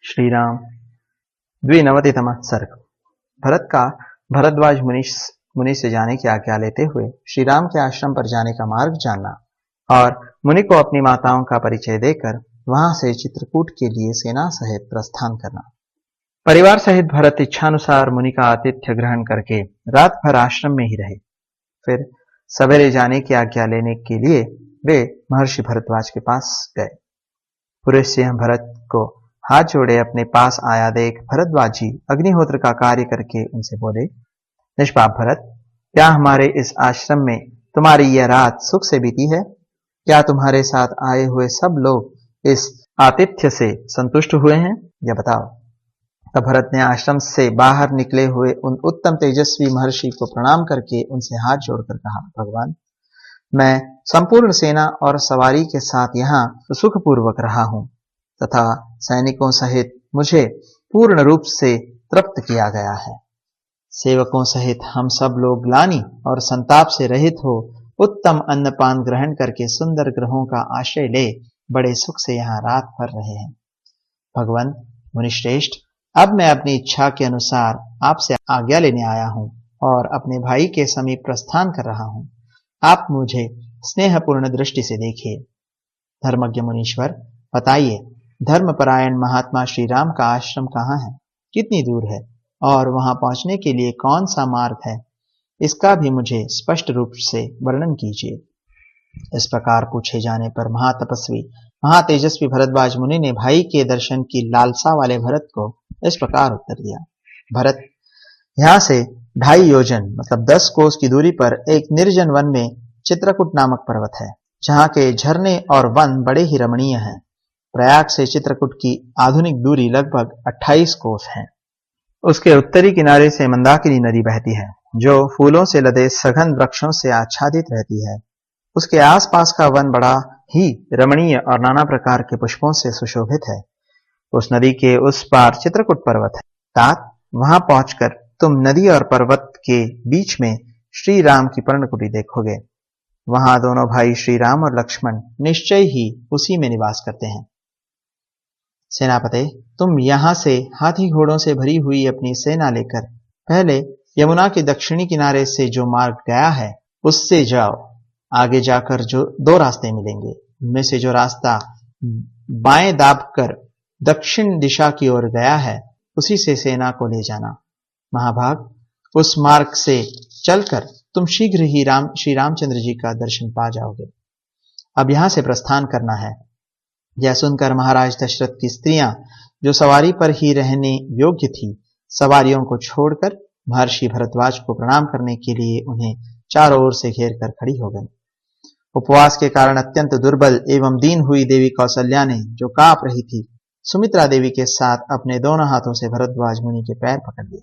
श्री राम द्विनवतितमः सर्ग। भरत का भरद्वाज मुनि से जाने की आज्ञा लेते हुए श्री राम के आश्रम पर जाने का मार्ग जानना और मुनि को अपनी माताओं का परिचय देकर वहां से चित्रकूट के लिए सेना सहित प्रस्थान करना। परिवार सहित भरत इच्छानुसार मुनि का आतिथ्य ग्रहण करके रात भर आश्रम में ही रहे। फिर सवेरे जाने की आज्ञा लेने के लिए वे महर्षि भरद्वाज के पास गए। पुरुष सिंह भरत को हाथ जोड़े अपने पास आया देख भरद्वाज जी अग्निहोत्र का कार्य करके उनसे बोले, निष्पाप भरत, क्या हमारे इस आश्रम में तुम्हारी यह रात सुख से बीती है? क्या तुम्हारे साथ आए हुए सब लोग इस आतिथ्य से संतुष्ट हुए हैं? यह बताओ। तब भरत ने आश्रम से बाहर निकले हुए उन उत्तम तेजस्वी महर्षि को प्रणाम करके उनसे हाथ जोड़कर कहा, भगवान, मैं संपूर्ण सेना और सवारी के साथ यहाँ सुखपूर्वक रहा हूं तथा सैनिकों सहित मुझे पूर्ण रूप से तृप्त किया गया है। सेवकों सहित हम सब लोग ग्लानि और संताप से रहित हो उत्तम अन्नपान ग्रहण करके सुंदर ग्रहों का आश्रय ले बड़े सुख से यहाँ रात भर रहे हैं। भगवान मुनिश्रेष्ठ, अब मैं अपनी इच्छा के अनुसार आपसे आज्ञा लेने आया हूँ और अपने भाई के समीप प्रस्थान कर रहा हूँ। आप मुझे स्नेहपूर्ण दृष्टि से देखिए। धर्मज्ञ मुनीश्वर, बताइए, धर्मपरायण महात्मा श्री राम का आश्रम कहाँ है, कितनी दूर है और वहां पहुंचने के लिए कौन सा मार्ग है, इसका भी मुझे स्पष्ट रूप से वर्णन कीजिए। इस प्रकार पूछे जाने पर महातपस्वी महातेजस्वी भरद्वाज मुनि ने भाई के दर्शन की लालसा वाले भरत को इस प्रकार उत्तर दिया। भरत, यहाँ से 2.5 योजन मतलब 10 कोस की दूरी पर एक निर्जन वन में चित्रकूट नामक पर्वत है, जहाँ के झरने और वन बड़े ही रमणीय हैं। प्रयाग से चित्रकूट की आधुनिक दूरी लगभग 28 कोस है। उसके उत्तरी किनारे से मंदाकिनी नदी बहती है, जो फूलों से लदे सघन वृक्षों से आच्छादित रहती है। उसके आसपास का वन बड़ा ही रमणीय और नाना प्रकार के पुष्पों से सुशोभित है। उस नदी के उस पार चित्रकूट पर्वत है। तात, वहां पहुंचकर तुम नदी और पर्वत के बीच में श्री राम की पर्णकुटी देखोगे। वहां दोनों भाई श्री राम और लक्ष्मण निश्चय ही उसी में निवास करते हैं। सेनापति, तुम यहाँ से हाथी घोड़ों से भरी हुई अपनी सेना लेकर पहले यमुना के दक्षिणी किनारे से जो मार्ग गया है उससे जाओ। आगे जाकर जो 2 रास्ते मिलेंगे, उनमें से जो रास्ता बाएं दाबकर दक्षिण दिशा की ओर गया है उसी से सेना को ले जाना। महाभाग, उस मार्ग से चलकर तुम शीघ्र ही श्री रामचंद्र जी का दर्शन पा जाओगे। अब यहां से प्रस्थान करना है। यह सुनकर महाराज दशरथ की स्त्रियां, जो सवारी पर ही रहने योग्य थी, सवारियों को छोड़कर महर्षि भरद्वाज को प्रणाम करने के लिए उन्हें चारों ओर से घेर कर खड़ी हो गई। उपवास के कारण अत्यंत दुर्बल एवं दीन हुई देवी कौसल्या ने, जो कांप रही थी, सुमित्रा देवी के साथ अपने दोनों हाथों से भरद्वाज मुनि के पैर पकड़ लिए।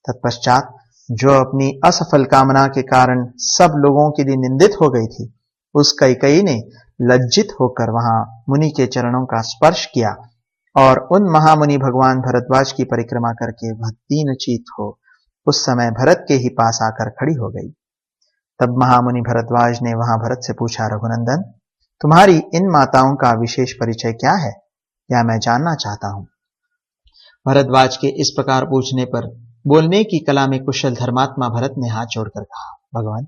तत्पश्चात जो अपनी असफल कामना के कारण सब लोगों के लिए निंदित हो गई थी, उस कैकेयी ने लज्जित होकर वहां मुनि के चरणों का स्पर्श किया और उन महामुनि भगवान भरद्वाज की परिक्रमा करके वह दीनचित हो उस समय भरत के ही पास आकर खड़ी हो गई। तब महामुनि भरद्वाज ने वहां भरत से पूछा, रघुनंदन, तुम्हारी इन माताओं का विशेष परिचय क्या है, यह मैं जानना चाहता हूं। भरद्वाज के इस प्रकार पूछने पर बोलने की कला में कुशल धर्मात्मा भरत ने हाथ जोड़कर कहा, भगवान,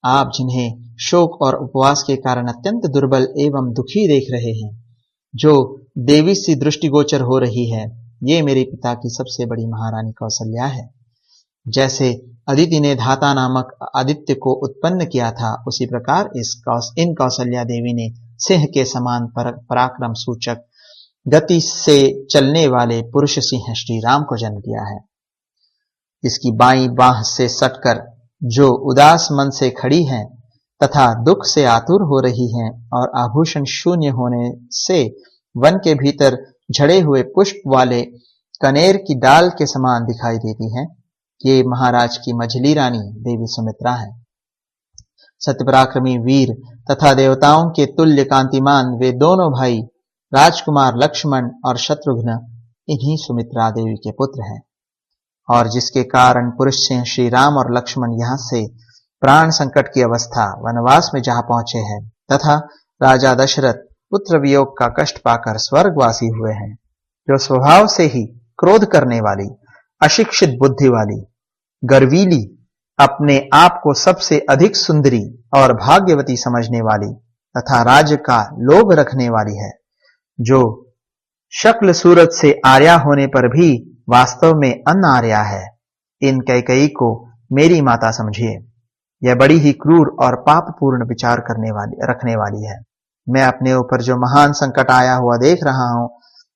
आप जिन्हें शोक और उपवास के कारण अत्यंत दुर्बल एवं दुखी देख रहे हैं, जो देवी सी दृष्टिगोचर हो रही है, ये मेरे पिता की सबसे बड़ी महारानी कौसल्या है। जैसे अदिति ने धाता नामक आदित्य को उत्पन्न किया था, उसी प्रकार इन कौसल्या देवी ने सिंह के समान पराक्रम सूचक गति से चलने वाले पुरुष सिंह श्री राम को जन्म दिया है। इसकी बाईं बाह से सटकर जो उदास मन से खड़ी हैं तथा दुख से आतुर हो रही हैं और आभूषण शून्य होने से वन के भीतर झड़े हुए पुष्प वाले कनेर की डाल के समान दिखाई देती हैं, ये महाराज की मझली रानी देवी सुमित्रा है। सत्यपराक्रमी वीर तथा देवताओं के तुल्य कांतिमान वे दोनों भाई राजकुमार लक्ष्मण और शत्रुघ्न इन्हीं सुमित्रा देवी के पुत्र हैं, और जिसके कारण पुरुष सिंह श्री राम और लक्ष्मण यहाँ से प्राण संकट की अवस्था वनवास में जहां पहुंचे हैं तथा राजा दशरथ पुत्र वियोग का कष्ट पाकर स्वर्गवासी हुए हैं, जो स्वभाव से ही क्रोध करने वाली, अशिक्षित बुद्धि वाली, गर्वीली, अपने आप को सबसे अधिक सुंदरी और भाग्यवती समझने वाली तथा राज्य का लोभ रखने वाली है, जो शक्ल सूरत से आर्या होने पर भी वास्तव में अनार्या है, इन कैकेयी को मेरी माता समझिए। यह बड़ी ही क्रूर और पापपूर्ण विचार रखने वाली है। मैं अपने ऊपर जो महान संकट आया हुआ देख रहा हूं,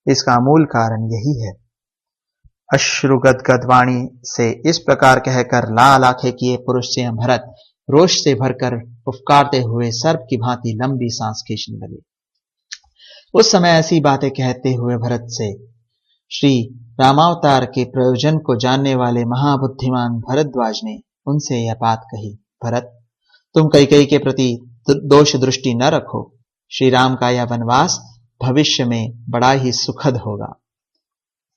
इसका मूल कारण यही है। अश्रुगदगद वाणी से इस प्रकार कहकर लाल आंखें किए पुरुष सिंह भरत रोष से भरकर फुफकारते हुए सर्प की भांति लंबी सांस खींचने लगे। उस समय ऐसी बातें कहते हुए भरत से श्री रामावतार के प्रयोजन को जानने वाले महाबुद्धिमान भरद्वाज ने उनसे यह बात कही, भरत, तुम कैकेयी के प्रति दोष दृष्टि न रखो। श्री राम का यह वनवास भविष्य में बड़ा ही सुखद होगा।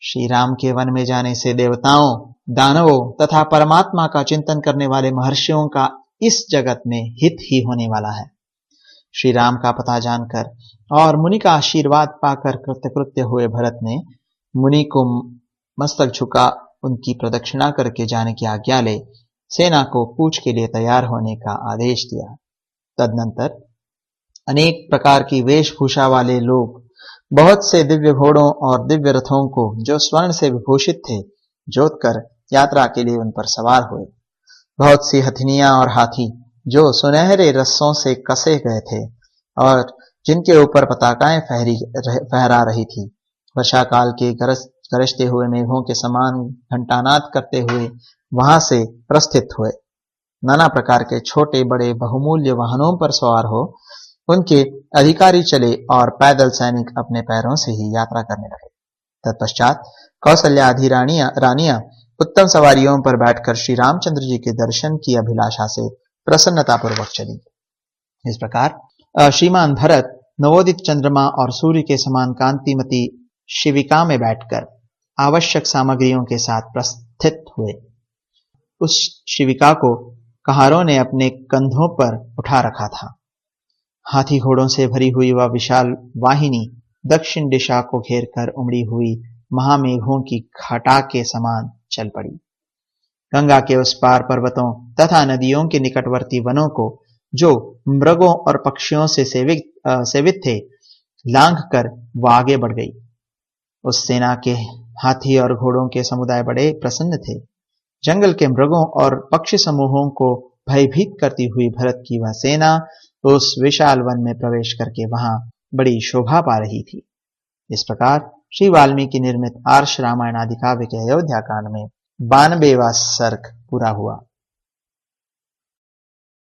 श्री राम के वन में जाने से देवताओं, दानवों तथा परमात्मा का चिंतन करने वाले महर्षियों का इस जगत में हित ही होने वाला है। श्री राम का पता जानकर और मुनि का आशीर्वाद पाकर कृतकृत्य हुए भरत ने मुनि को मस्तक झुका उनकी प्रदक्षिणा करके जाने की आज्ञा ले सेना को कूच के लिए तैयार होने का आदेश दिया। तदनंतर अनेक प्रकार की वेशभूषा वाले लोग बहुत से दिव्य घोड़ों और दिव्य रथों को जो स्वर्ण से विभूषित थे जोतकर यात्रा के लिए उन पर सवार हुए। बहुत सी हथिनियां और हाथी जो सुनहरे रस्सों से कसे गए थे और जिनके ऊपर पताकाएं फहरा रही थी, वर्षा काल के गरजते हुए मेघों के समान घंटानाद करते हुए वहां से प्रस्थित हुए। नाना प्रकार के छोटे बड़े बहुमूल्य वाहनों पर सवार हो उनके अधिकारी चले और पैदल सैनिक अपने पैरों से ही यात्रा करने लगे। तत्पश्चात कौशल्या आदि रानियां उत्तम सवारियों पर बैठकर श्री रामचंद्र जी के दर्शन की अभिलाषा से प्रसन्नतापूर्वक चली। इस प्रकार श्रीमान भरत नवोदित चंद्रमा और सूर्य के समान कांतिमती शिविका में बैठकर आवश्यक सामग्रियों के साथ प्रस्थित हुए। उस शिविका को कहारों ने अपने कंधों पर उठा रखा था। हाथी घोड़ों से भरी हुई वह विशाल वाहिनी दक्षिण दिशा को घेरकर उमड़ी हुई महामेघों की घटा के समान चल पड़ी। गंगा के उस पार पर्वतों तथा नदियों के निकटवर्ती वनों को जो मृगों और पक्षियों से सेवित थे लांघ कर वह आगे बढ़ गई। उस सेना के हाथी और घोड़ों के समुदाय बड़े प्रसन्न थे। जंगल के मृगों और पक्षी समूहों को भयभीत करती हुई भरत की वह सेना उस विशाल वन में प्रवेश करके वहां बड़ी शोभा पा रही थी। इस प्रकार श्री वाल्मीकि निर्मित आर्ष रामायण आदि काव्य के अयोध्या कांड में 92वां सर्ग पूरा हुआ।